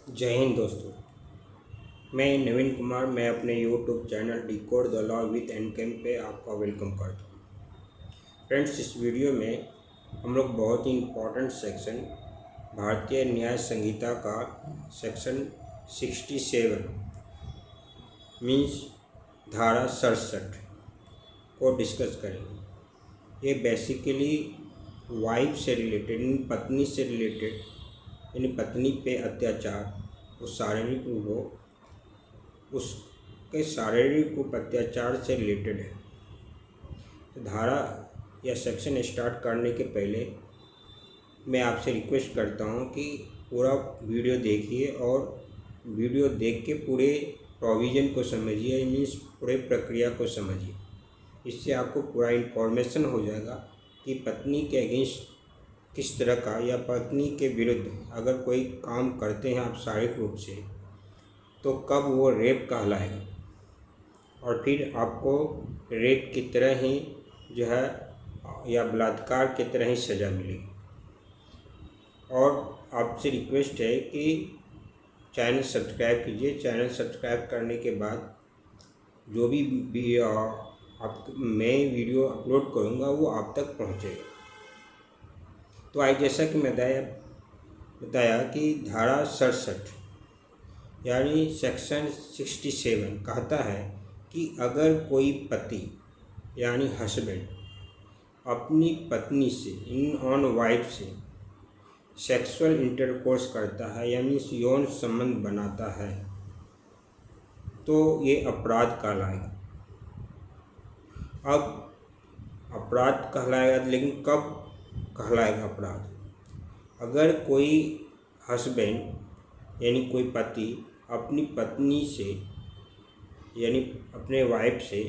जय हिंद दोस्तों। मैं नवीन कुमार अपने YouTube channel decode the law with एनकेम पे आपका वेलकम करता हूँ। फ्रेंड्स, इस वीडियो में हम लोग बहुत ही इम्पोर्टेंट सेक्शन भारतीय न्याय संहिता का सेक्शन 67 मीन्स धारा 67 को डिस्कस करेंगे। ये बेसिकली वाइफ से रिलेटेड यानी पत्नी से रिलेटेड यानी पत्नी पे अत्याचार, उस शारीरिक हो उसके शारीरिक रूप अत्याचार से रिलेटेड है। तो धारा या सेक्शन स्टार्ट करने के पहले मैं आपसे रिक्वेस्ट करता हूं कि पूरा वीडियो देखिए और वीडियो देख के पूरे प्रोविज़न को समझिए, मीन्स पूरे प्रक्रिया को समझिए। इससे आपको पूरा इन्फॉर्मेशन हो जाएगा कि पत्नी के अगेंस्ट किस तरह का या पत्नी के विरुद्ध अगर कोई काम करते हैं आप शारीरिक रूप से तो कब वो रेप कहलाएगा और फिर आपको रेप की तरह ही जो है या बलात्कार की तरह ही सज़ा मिलेगी। और आपसे रिक्वेस्ट है कि चैनल सब्सक्राइब कीजिए। चैनल सब्सक्राइब करने के बाद जो भी मैं वीडियो अपलोड करूँगा वो आप तक पहुँचेगा। तो आज जैसा कि मैं बताया कि धारा 67 यानी सेक्शन 67 कहता है कि अगर कोई पति यानी हस्बैंड अपनी पत्नी से ऑन वाइफ से सेक्सुअल इंटरकोर्स करता है यानी यौन संबंध बनाता है तो ये अपराध कहलाएगा। अब अपराध कहलाएगा, लेकिन कब कहलाएगा अपराध? अगर कोई हस्बैंड यानी कोई पति अपनी पत्नी से यानी अपने वाइफ से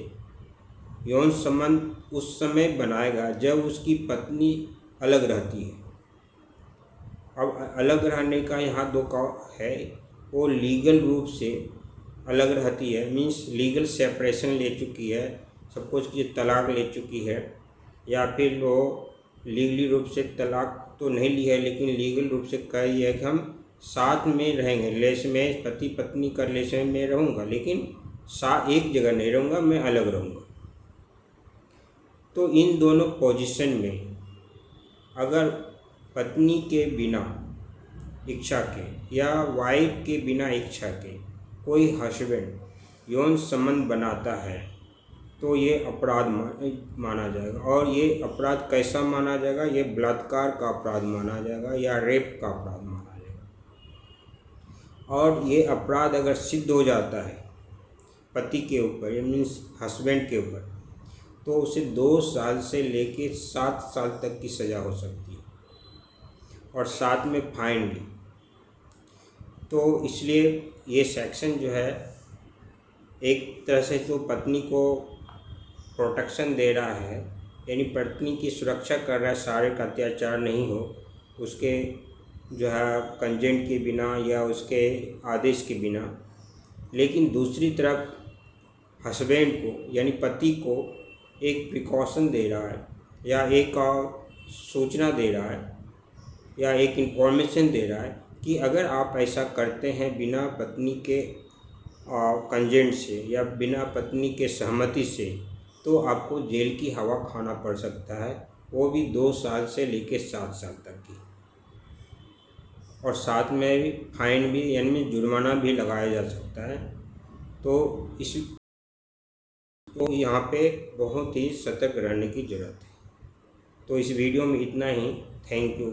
यौन संबंध उस समय बनाएगा जब उसकी पत्नी अलग रहती है। अब अलग रहने का यहाँ दो का है, वो लीगल रूप से अलग रहती है, मीन्स लीगल सेपरेशन ले चुकी है, सब कुछ की तलाक ले चुकी है, या फिर वो लीगली रूप से तलाक तो नहीं ली है लेकिन लीगल रूप से कह रही है कि हम साथ में रहेंगे, रिलेशन में पति पत्नी का रिलेशन में रहूँगा लेकिन एक जगह नहीं रहूँगा, मैं अलग रहूँगा। तो इन दोनों पोजीशन में अगर पत्नी के बिना इच्छा के या वाइफ के बिना इच्छा के कोई हस्बैंड यौन संबंध बनाता है तो ये अपराध माना जाएगा। और ये अपराध कैसा माना जाएगा? ये बलात्कार का अपराध माना जाएगा या रेप का अपराध माना जाएगा। और ये अपराध अगर सिद्ध हो जाता है पति के ऊपर मीन्स हस्बैंड के ऊपर तो उसे 2 साल से लेके 7 साल तक की सज़ा हो सकती है और साथ में फाइन भी। तो इसलिए ये सेक्शन जो है एक तरह से तो पत्नी को प्रोटेक्शन दे रहा है, यानी पत्नी की सुरक्षा कर रहा है, शारीरिक अत्याचार नहीं हो उसके जो है कंजेंट के बिना या उसके आदेश के बिना। लेकिन दूसरी तरफ हस्बैंड को यानी पति को एक प्रिकॉशन दे रहा है या एक सूचना दे रहा है या एक इन्फॉर्मेशन दे रहा है कि अगर आप ऐसा करते हैं बिना पत्नी के कंजेंट से या बिना पत्नी के सहमति से तो आपको जेल की हवा खाना पड़ सकता है, वो भी 2 साल से लेकर 7 साल तक की। और साथ में भी फाइन भी यानी जुर्माना भी लगाया जा सकता है। तो यहाँ पे बहुत ही सतर्क रहने की ज़रूरत है। तो इस वीडियो में इतना ही। Thank you.